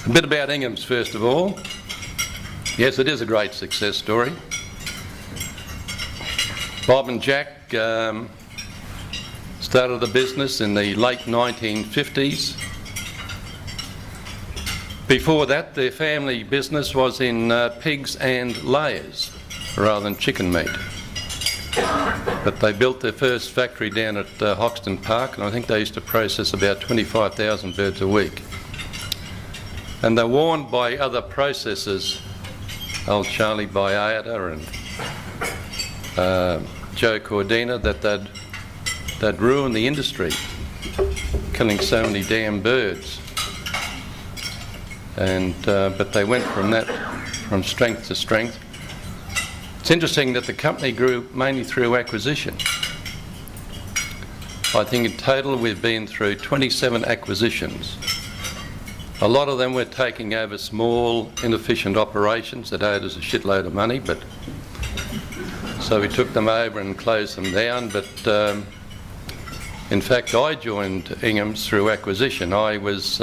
A bit about Inghams first of all. Yes, it is a great success story. Bob and Jack started the business in the late 1950s. Before that, their family business was in pigs and layers rather than chicken meat. But they built their first factory down at Hoxton Park, and I think they used to process about 25,000 birds a week. And they're warned by other processors, old Charlie Biata and Joe Cordina, that they'd ruin the industry, killing so many damn birds. And but they went from strength to strength. It's interesting that the company grew mainly through acquisition. I think in total we've been through 27 acquisitions. A lot of them were taking over small, inefficient operations that owed us a shitload of money, but so we took them over and closed them down. But in fact, I joined Inghams through acquisition. I was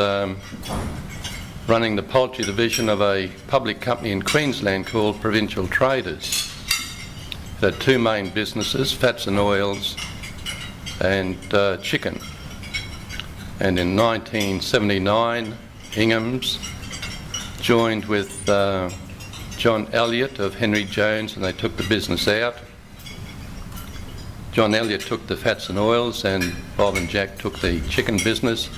running the poultry division of a public company in Queensland called Provincial Traders. It had two main businesses, fats and oils and chicken. And in 1979, Inghams joined with John Elliott of Henry Jones, and they took the business out. John Elliott took the fats and oils, and Bob and Jack took the chicken business.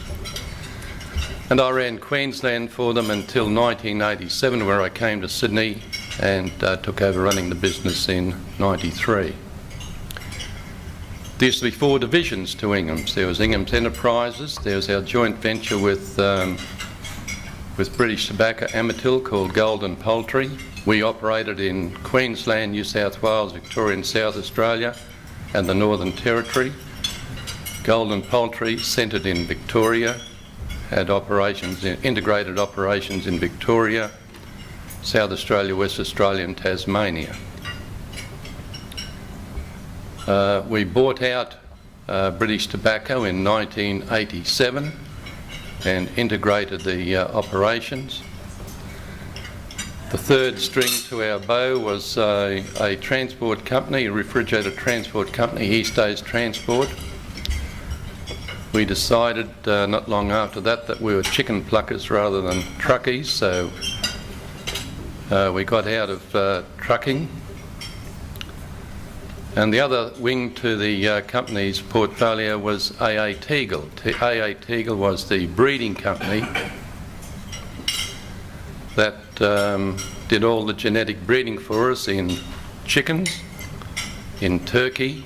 And I ran Queensland for them until 1987, where I came to Sydney and took over running the business in 93. There used to be four divisions to Inghams. There was Inghams Enterprises, there was our joint venture with British Tobacco Amatil called Golden Poultry. We operated in Queensland, New South Wales, Victoria and South Australia and the Northern Territory. Golden Poultry centred in Victoria, had integrated operations in Victoria, South Australia, West Australia and Tasmania. We bought out British Tobacco in 1987 and integrated the operations. The third string to our bow was a transport company, a refrigerated transport company, East A's Transport. We decided not long after that we were chicken pluckers rather than truckies, so we got out of trucking. And the other wing to the company's portfolio was AA Teagle. AA Teagle was the breeding company that did all the genetic breeding for us in chickens, in turkey,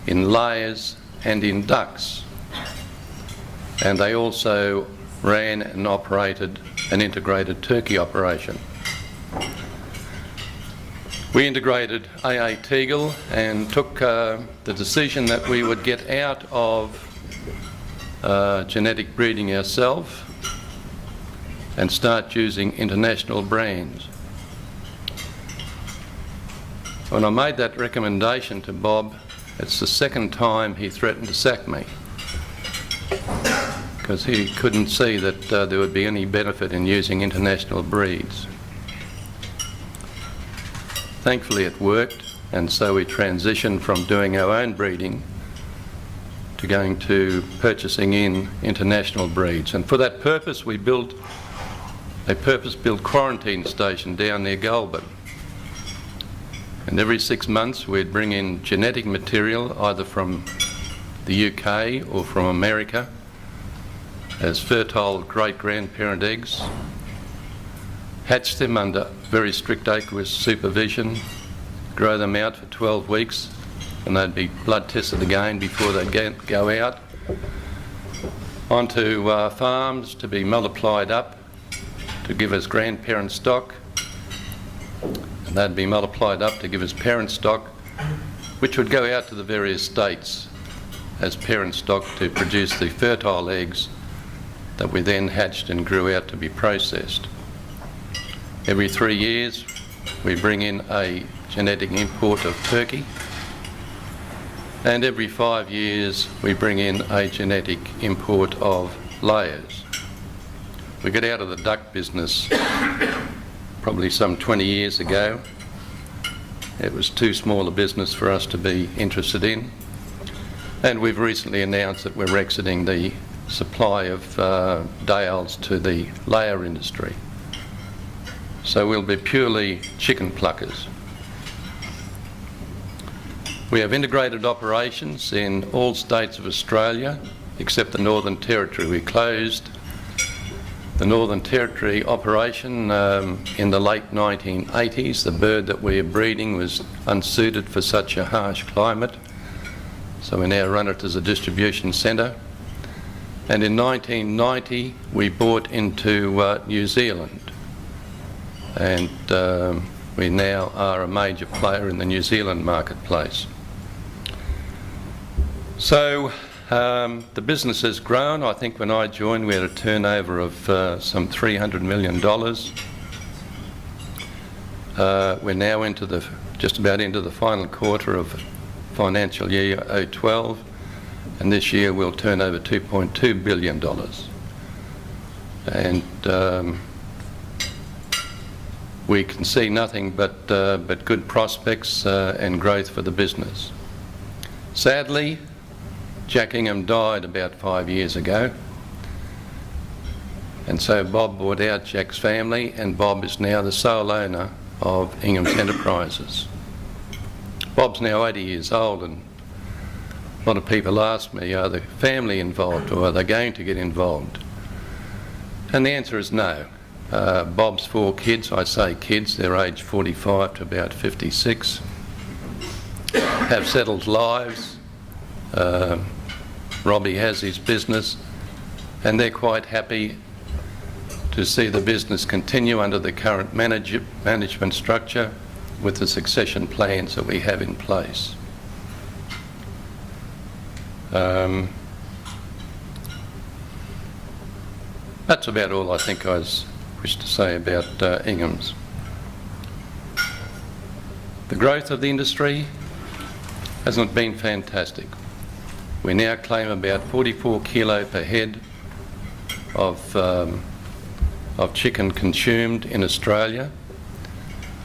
in layers and in ducks. And they also ran and operated an integrated turkey operation. We integrated AA Teagle and took the decision that we would get out of genetic breeding ourselves and start using international brands. When I made that recommendation to Bob, it's the second time he threatened to sack me, because he couldn't see that there would be any benefit in using international breeds. Thankfully it worked, and so we transitioned from doing our own breeding to going to purchasing in international breeds. And for that purpose we built a purpose-built quarantine station down near Goulburn. And every 6 months we'd bring in genetic material either from the UK or from America as fertile great-grandparent eggs, hatch them under very strict aqueous supervision, grow them out for 12 weeks, and they'd be blood tested again before they'd go out onto farms to be multiplied up to give us grandparent stock, and they'd be multiplied up to give us parent stock, which would go out to the various states as parent stock to produce the fertile eggs that we then hatched and grew out to be processed. Every 3 years we bring in a genetic import of turkey, and every 5 years we bring in a genetic import of layers. We got out of the duck business probably some 20 years ago. It was too small a business for us to be interested in. And we've recently announced that we're exiting the supply of dales to the layer industry. So we'll be purely chicken pluckers. We have integrated operations in all states of Australia except the Northern Territory. We closed the Northern Territory operation in the late 1980s. The bird that we are breeding was unsuited for such a harsh climate, so we now run it as a distribution centre. And in 1990 we bought into New Zealand, and we now are a major player in the New Zealand marketplace. So the business has grown. I think when I joined we had a turnover of some $300 million. We're now into just about into the final quarter of financial year 2012, and this year we'll turn over $2.2 billion. And we can see nothing but good prospects and growth for the business. Sadly, Jack Ingham died about 5 years ago, and so Bob bought out Jack's family, and Bob is now the sole owner of Inghams Enterprises. Bob's now 80 years old, and a lot of people ask me, are the family involved or are they going to get involved? And the answer is no. Bob's 4 kids, I say kids, they're aged 45 to about 56, have settled lives. Robbie has his business, and they're quite happy to see the business continue under the current management structure with the succession plans that we have in place. That's about all I think I wish to say about Inghams. The growth of the industry hasn't been fantastic. We now claim about 44 kilo per head of chicken consumed in Australia.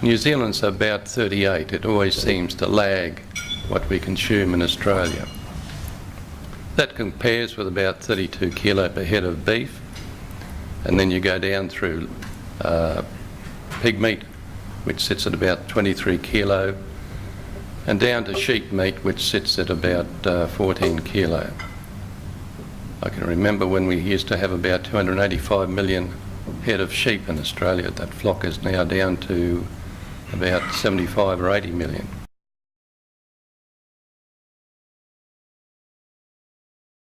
New Zealand's about 38. It always seems to lag what we consume in Australia. That compares with about 32 kilo per head of beef, and then you go down through pig meat, which sits at about 23 kilo, and down to sheep meat, which sits at about 14 kilo. I can remember when we used to have about 285 million head of sheep in Australia. That flock is now down to about 75 or 80 million.